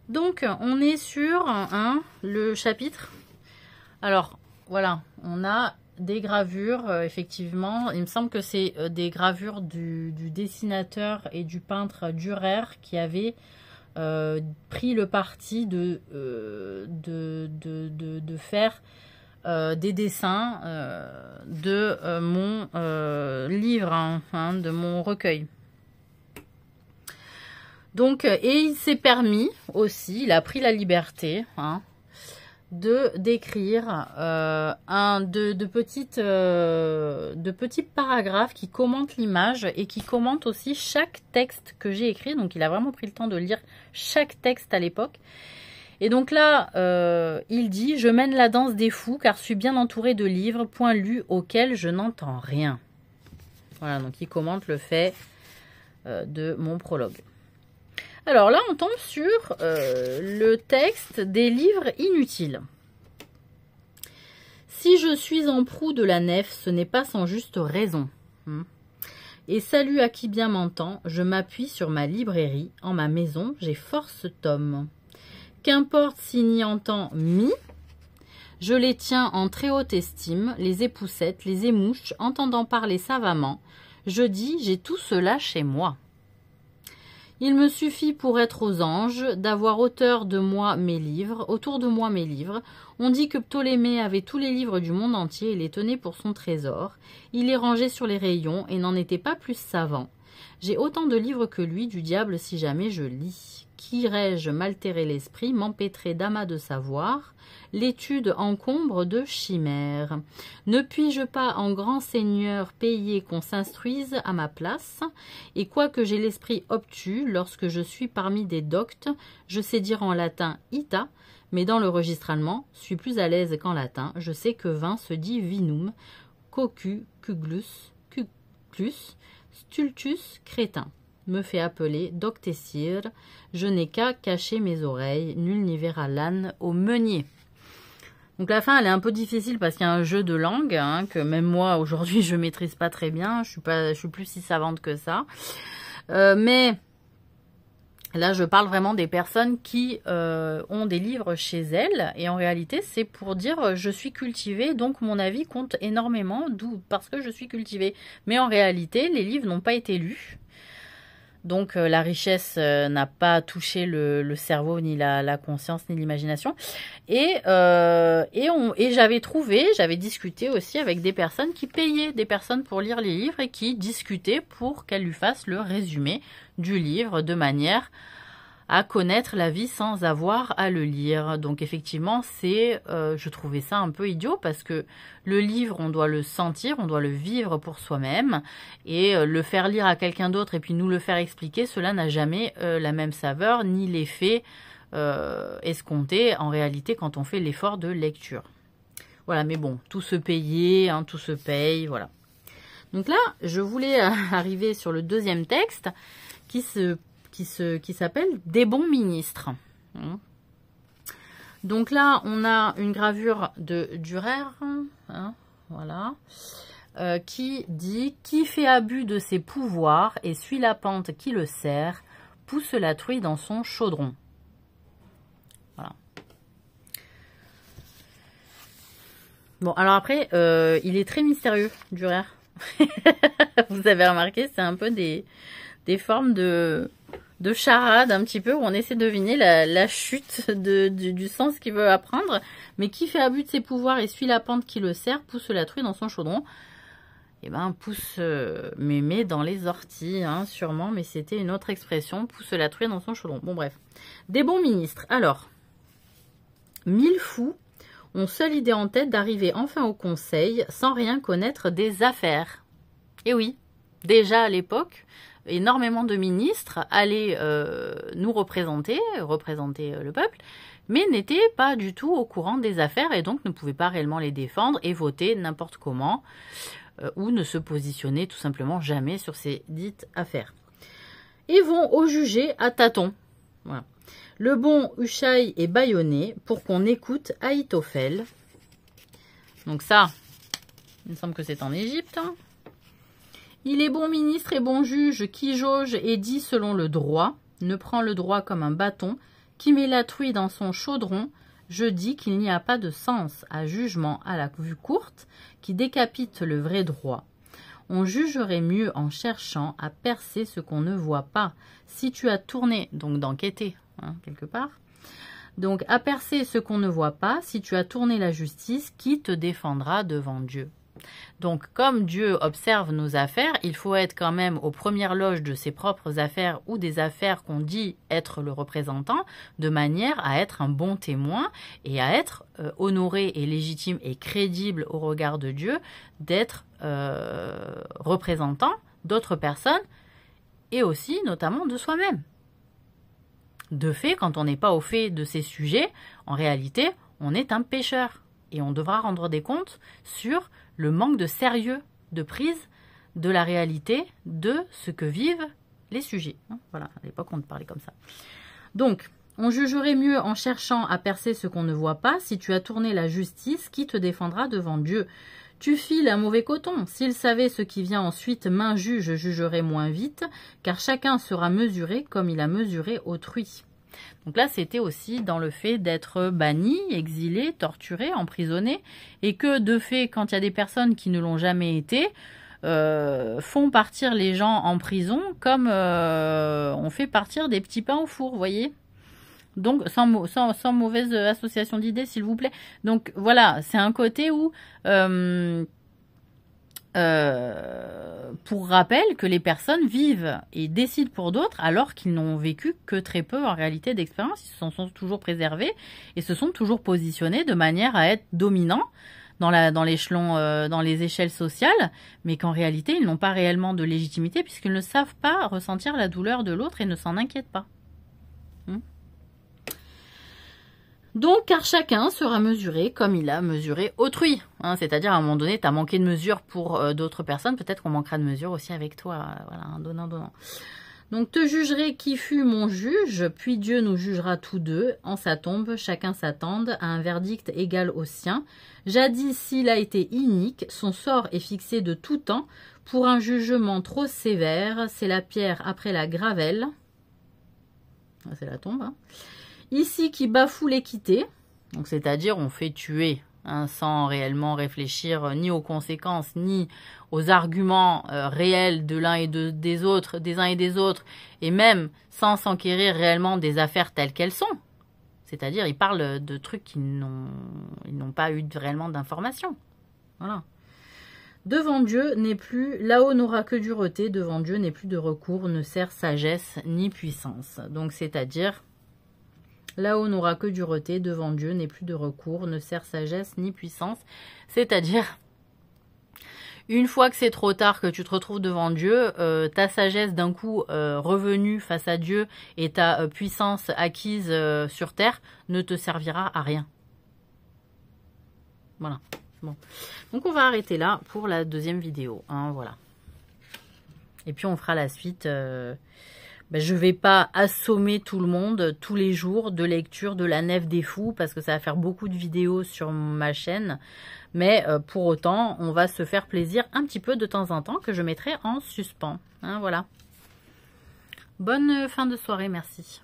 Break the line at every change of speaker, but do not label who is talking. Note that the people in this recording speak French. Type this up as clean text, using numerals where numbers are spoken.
Donc, on est sur le chapitre. Alors, voilà, on a des gravures, effectivement. Il me semble que c'est des gravures du dessinateur et du peintre Dürer qui avait pris le parti de faire des dessins de mon livre, de mon recueil. Donc, et il s'est permis aussi, il a pris la liberté de d'écrire de petits paragraphes qui commentent l'image et qui commentent aussi chaque texte que j'ai écrit. Donc, il a vraiment pris le temps de lire chaque texte à l'époque. Et donc là, il dit « Je mène la danse des fous car je suis bien entouré de livres, point lus, auxquels je n'entends rien. » Voilà, donc il commente le fait de mon prologue. Alors là, on tombe sur le texte des livres inutiles. Si je suis en proue de la nef, ce n'est pas sans juste raison. Et salut à qui bien m'entend, je m'appuie sur ma librairie. En ma maison, j'ai force tomes. Qu'importe s'il n'y entend mi, je les tiens en très haute estime, les époussettes, les émouches, entendant parler savamment. Je dis, j'ai tout cela chez moi. Il me suffit pour être aux anges d'avoir autour de moi mes livres. On dit que Ptolémée avait tous les livres du monde entier et les tenait pour son trésor. Il les rangeait sur les rayons et n'en était pas plus savant. J'ai autant de livres que lui, du diable si jamais je lis. Qu'irais-je m'altérer l'esprit, m'empêtrer d'amas de savoir? L'étude encombre de chimères. Ne puis-je pas en grand seigneur payer qu'on s'instruise à ma place? Et quoique j'ai l'esprit obtus, lorsque je suis parmi des doctes, je sais dire en latin ita, mais dans le registre allemand, suis plus à l'aise qu'en latin. Je sais que vin se dit vinum, cocu, cuglus, cuclus, stultus, crétin. Me fait appeler doctessire, je n'ai qu'à cacher mes oreilles, nul n'y verra l'âne au meunier. Donc la fin, elle est un peu difficile parce qu'il y a un jeu de langue que même moi aujourd'hui je maîtrise pas très bien. Je suis plus si savante que ça. Mais là, je parle vraiment des personnes qui ont des livres chez elles et en réalité, c'est pour dire je suis cultivée, donc mon avis compte énormément, parce que je suis cultivée. Mais en réalité, les livres n'ont pas été lus. Donc la richesse n'a pas touché le cerveau, ni la conscience, ni l'imagination. Et j'avais discuté aussi avec des personnes qui payaient des personnes pour lire les livres et qui discutaient pour qu'elles lui fassent le résumé du livre de manière à connaître la vie sans avoir à le lire. Donc effectivement, je trouvais ça un peu idiot parce que le livre, on doit le sentir, on doit le vivre pour soi-même et le faire lire à quelqu'un d'autre et puis nous le faire expliquer, cela n'a jamais la même saveur ni l'effet escompté en réalité quand on fait l'effort de lecture. Voilà, mais bon, tout se payait, tout se paye, voilà. Donc là, je voulais arriver sur le deuxième texte qui s'appelle « Des bons ministres ». Donc là, on a une gravure de Dürer, voilà, qui dit « Qui fait abus de ses pouvoirs et suit la pente qui le sert, pousse la truie dans son chaudron ». Voilà. Bon, alors après, il est très mystérieux, Dürer. Vous avez remarqué, c'est un peu des formes de charade un petit peu où on essaie de deviner la chute du sens qu'il veut apprendre, mais qui fait abus de ses pouvoirs et suit la pente qui le sert, pousse la truie dans son chaudron. Eh ben, pousse mémé dans les orties, sûrement, mais c'était une autre expression, pousse la truie dans son chaudron. Bon, bref. Des bons ministres. Alors, 1000 fous ont seule idée en tête d'arriver enfin au conseil sans rien connaître des affaires. Et oui, déjà à l'époque, énormément de ministres allaient nous représenter le peuple, mais n'étaient pas du tout au courant des affaires et donc ne pouvaient pas réellement les défendre et voter n'importe comment ou ne se positionner tout simplement jamais sur ces dites affaires. Et vont au jugé à tâtons. Voilà. Le bon Hushai est bâillonné pour qu'on écoute Ahitophel. Donc ça, il me semble que c'est en Égypte. Il est bon ministre et bon juge qui jauge et dit selon le droit, ne prend le droit comme un bâton, qui met la truie dans son chaudron, je dis qu'il n'y a pas de sens à jugement à la vue courte qui décapite le vrai droit. On jugerait mieux en cherchant à percer ce qu'on ne voit pas. Si tu as tourné, donc d'enquêter, quelque part, donc à percer ce qu'on ne voit pas, si tu as tourné la justice, qui te défendra devant Dieu? Donc, comme Dieu observe nos affaires, il faut être quand même aux premières loges de ses propres affaires ou des affaires qu'on dit être le représentant, de manière à être un bon témoin et à être honoré et légitime et crédible au regard de Dieu, d'être représentant d'autres personnes et aussi notamment de soi-même. De fait, quand on n'est pas au fait de ces sujets, en réalité, on est un pécheur et on devra rendre des comptes sur le manque de sérieux, de prise de la réalité de ce que vivent les sujets. Voilà, à l'époque, on parlait comme ça. Donc, on jugerait mieux en cherchant à percer ce qu'on ne voit pas. Si tu as tourné la justice, qui te défendra devant Dieu? Tu files un mauvais coton. S'il savait ce qui vient ensuite, main juge jugerait moins vite, car chacun sera mesuré comme il a mesuré autrui. Donc là, c'était aussi dans le fait d'être banni, exilé, torturé, emprisonné, et que de fait, quand il y a des personnes qui ne l'ont jamais été, font partir les gens en prison comme on fait partir des petits pains au four, vous voyez. Donc, sans mauvaise association d'idées, s'il vous plaît. Donc, voilà, c'est un côté où... pour rappel que les personnes vivent et décident pour d'autres alors qu'ils n'ont vécu que très peu en réalité d'expérience. Ils se sont toujours préservés et se sont toujours positionnés de manière à être dominants dans l'échelon, dans les échelles sociales, mais qu'en réalité ils n'ont pas réellement de légitimité puisqu'ils ne savent pas ressentir la douleur de l'autre et ne s'en inquiètent pas. Donc, car chacun sera mesuré comme il a mesuré autrui. C'est-à-dire, à un moment donné, tu as manqué de mesure pour d'autres personnes. Peut-être qu'on manquera de mesure aussi avec toi. Voilà, donnant. Donc, te jugerai qui fut mon juge, puis Dieu nous jugera tous deux. En sa tombe, chacun s'attende à un verdict égal au sien. Jadis, s'il a été inique, son sort est fixé de tout temps. Pour un jugement trop sévère, c'est la pierre après la gravelle. C'est la tombe, Ici, qui bafoue l'équité, donc c'est-à-dire on fait tuer sans réellement réfléchir ni aux conséquences, ni aux arguments réels de l'un et des autres, des uns et des autres, et même sans s'enquérir réellement des affaires telles qu'elles sont. C'est-à-dire, ils parlent de trucs qu'ils n'ont pas eu réellement d'informations. Voilà. Devant Dieu n'est plus, là-haut n'aura que dureté, devant Dieu n'est plus de recours, ne sert sagesse ni puissance. Donc, c'est-à-dire... Là-haut n'aura que dureté, devant Dieu n'est plus de recours, ne sert sagesse ni puissance. C'est-à-dire, une fois que c'est trop tard, que tu te retrouves devant Dieu, ta sagesse d'un coup revenue face à Dieu et ta puissance acquise sur terre ne te servira à rien. Voilà. Bon. Donc on va arrêter là pour la deuxième vidéo. Voilà. Et puis on fera la suite... je ne vais pas assommer tout le monde tous les jours de lecture de la Nef des Fous parce que ça va faire beaucoup de vidéos sur ma chaîne. Mais pour autant, on va se faire plaisir un petit peu de temps en temps que je mettrai en suspens. Voilà. Bonne fin de soirée, merci.